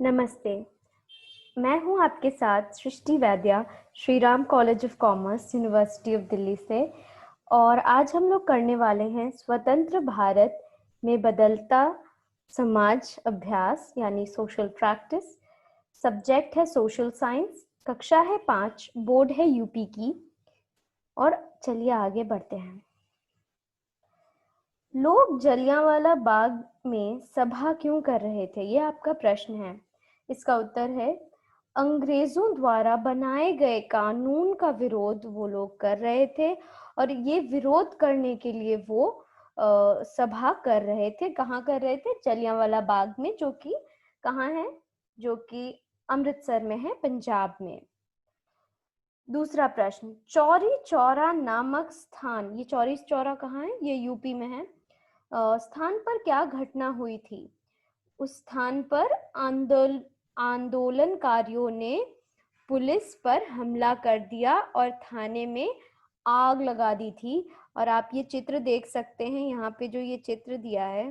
नमस्ते, मैं हूं आपके साथ सृष्टि वैद्या, Shri Ram college of commerce, university of Delhi से। और आज हम लोग करने वाले हैं स्वतंत्र भारत में बदलता समाज अभ्यास यानी सोशल प्रैक्टिस। सब्जेक्ट है सोशल साइंस, कक्षा है 5, बोर्ड है यूपी की। और चलिए आगे बढ़ते हैं। लोग जलियांवाला बाग में सभा क्यों कर रहे थे, ये आपका प्रश्न है। इसका उत्तर है अंग्रेजों द्वारा बनाए गए कानून का विरोध वो लोग कर रहे थे, और ये विरोध करने के लिए वो सभा कर रहे थे। कहाँ कर रहे थे? जलियांवाला बाग में, जो कि कहाँ है? जो कि अमृतसर में है, पंजाब में। दूसरा प्रश्न, चौरी चौरा नामक स्थान, ये चौरी चौरा कहाँ है? ये यूपी में है। स्थान पर क्या घटना हुई थी? उस स्थान पर आंदोलनकारियों ने पुलिस पर हमला कर दिया और थाने में आग लगा दी थी। और आप ये चित्र देख सकते हैं, यहाँ पे जो ये चित्र दिया है,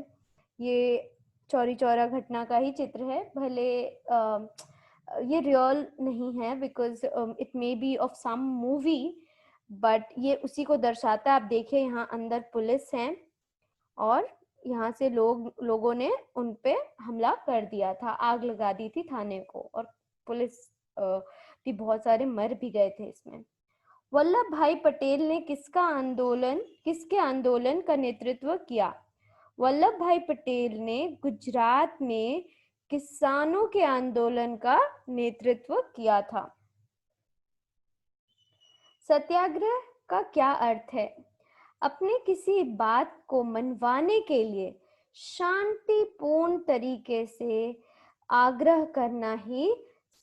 ये चौरी चौरा घटना का ही चित्र है। भले ये रियल नहीं है, because it may be of some movie, but ये उसी को दर्शाता है। आप देखिए, यहाँ अंदर पुलिस है और यहाँ से लोगों ने उन पे हमला कर दिया था, आग लगा दी थी थाने को, और पुलिस भी बहुत सारे मर भी गए थे इसमें। वल्लभ भाई पटेल ने किसके आंदोलन का नेतृत्व किया? वल्लभ भाई पटेल ने गुजरात में किसानों के आंदोलन का नेतृत्व किया था। सत्याग्रह का क्या अर्थ है? अपने किसी बात को मनवाने के लिए शांतिपूर्ण तरीके से आग्रह करना ही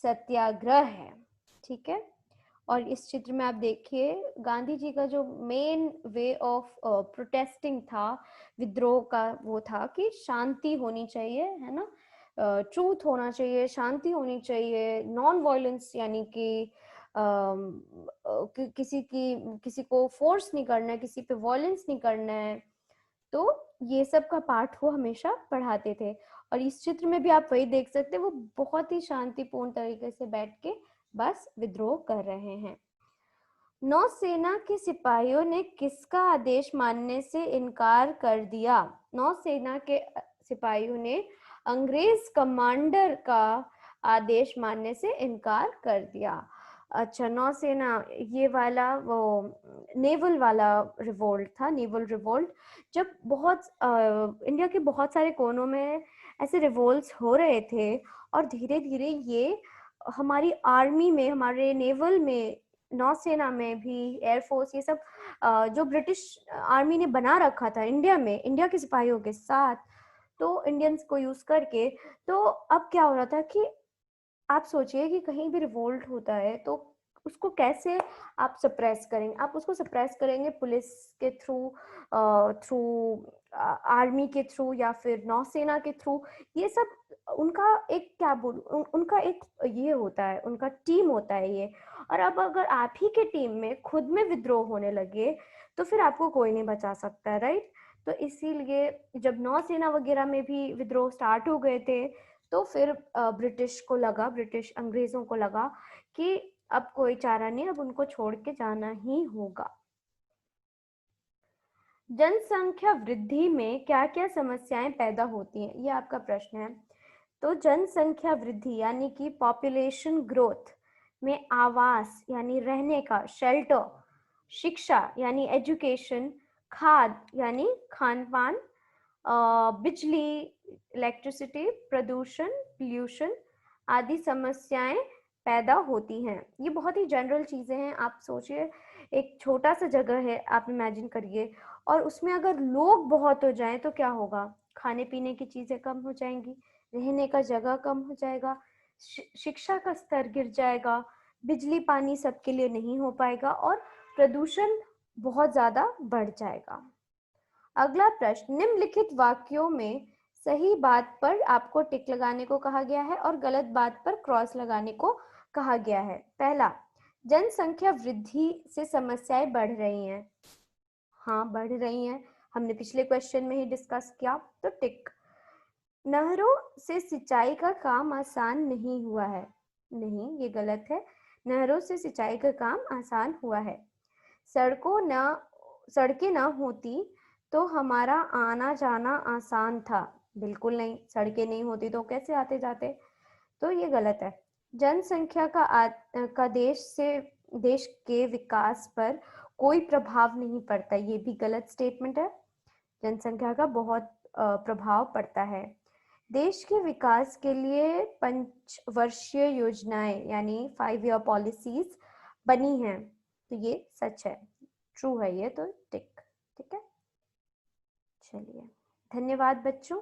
सत्याग्रह है। ठीक है। और इस चित्र में आप देखिए, गांधी जी का जो मेन वे ऑफ प्रोटेस्टिंग था, विद्रोह का, वो था कि शांति होनी चाहिए, है ना, ट्रूथ होना चाहिए, शांति होनी चाहिए, नॉन वायलेंस, यानी कि किसी को फोर्स नहीं करना है, किसी पे वायलेंस नहीं करना है। तो ये सब का पाठ वो हमेशा पढ़ाते थे। और इस चित्र में भी आप वही देख सकते हैं, वो बहुत ही शांतिपूर्ण तरीके से बैठ के बस विद्रोह कर रहे हैं। नौसेना के सिपाहियों ने किसका आदेश मानने से इनकार कर दिया? नौसेना के सिपाहियों ने अंग्रेज कमांडर का आदेश मानने से इनकार कर दिया। अच्छा, नौसेना, ये वाला वो नेवल वाला रिवोल्ट था, नेवल रिवोल्ट। जब इंडिया के बहुत सारे कोनों में ऐसे रिवोल्ट्स हो रहे थे, और धीरे धीरे ये हमारी आर्मी में, हमारे नेवल में, नौसेना में भी, एयरफोर्स, ये सब जो ब्रिटिश आर्मी ने बना रखा था इंडिया में, इंडिया के सिपाहियों के साथ, तो इंडियंस को यूज करके, तो अब क्या हो रहा था कि आप सोचिए कि कहीं भी रिवोल्ट होता है तो उसको कैसे आप सप्रेस करेंगे? आप उसको सप्रेस करेंगे पुलिस के थ्रू, थ्रू आर्मी के थ्रू, या फिर नौसेना के थ्रू। ये सब उनका एक, क्या बोलूं, उनका एक ये होता है, उनका टीम होता है ये। और अब अगर आप ही के टीम में खुद में विद्रोह होने लगे तो फिर आपको कोई नहीं बचा सकता, राइट? तो इसीलिए जब नौसेना वगैरह में भी विद्रोह स्टार्ट हो गए थे, तो फिर ब्रिटिश अंग्रेजों को लगा कि अब कोई चारा नहीं, अब उनको छोड़ के जाना ही होगा। जनसंख्या वृद्धि में क्या क्या समस्याएं पैदा होती हैं, ये आपका प्रश्न है। तो जनसंख्या वृद्धि यानी कि पॉपुलेशन ग्रोथ में आवास यानी रहने का, शेल्टर, शिक्षा यानी एजुकेशन, खाद यानी खान पान, बिजली, इलेक्ट्रिसिटी, प्रदूषण, पोल्यूशन आदि समस्याएं पैदा होती हैं। ये बहुत ही जनरल चीजें हैं। आप सोचिए, एक छोटा सा जगह है, आप इमेजिन करिए, और उसमें अगर लोग बहुत हो जाएं तो क्या होगा? खाने पीने की चीजें कम हो जाएंगी, रहने का जगह कम हो जाएगा, शिक्षा का स्तर गिर जाएगा, बिजली पानी सबके लिए नहीं हो पाएगा, और प्रदूषण बहुत ज्यादा बढ़ जाएगा। अगला प्रश्न, निम्नलिखित वाक्यों में सही बात पर आपको टिक लगाने को कहा गया है और गलत बात पर क्रॉस लगाने को कहा गया है। पहला, जनसंख्या वृद्धि से समस्याएं बढ़ रही हैं। हाँ, बढ़ रही हैं, हमने पिछले क्वेश्चन में ही डिस्कस किया, तो टिक। नहरों से सिंचाई का काम आसान नहीं हुआ है। नहीं, ये गलत है। नहरों से सिंचाई का काम आसान हुआ है। सड़कें ना होती तो हमारा आना जाना आसान था। बिल्कुल नहीं, सड़कें नहीं होती तो कैसे आते जाते। तो ये गलत है। जनसंख्या का देश के विकास पर कोई प्रभाव नहीं पड़ता। ये भी गलत स्टेटमेंट है। जनसंख्या का बहुत प्रभाव पड़ता है। देश के विकास के लिए पंचवर्षीय योजनाएं यानी 5 ईयर पॉलिसीज बनी हैं। तो ये सच है, ट्रू है ये, तो टिक। ठीक है, चलिए, धन्यवाद बच्चों।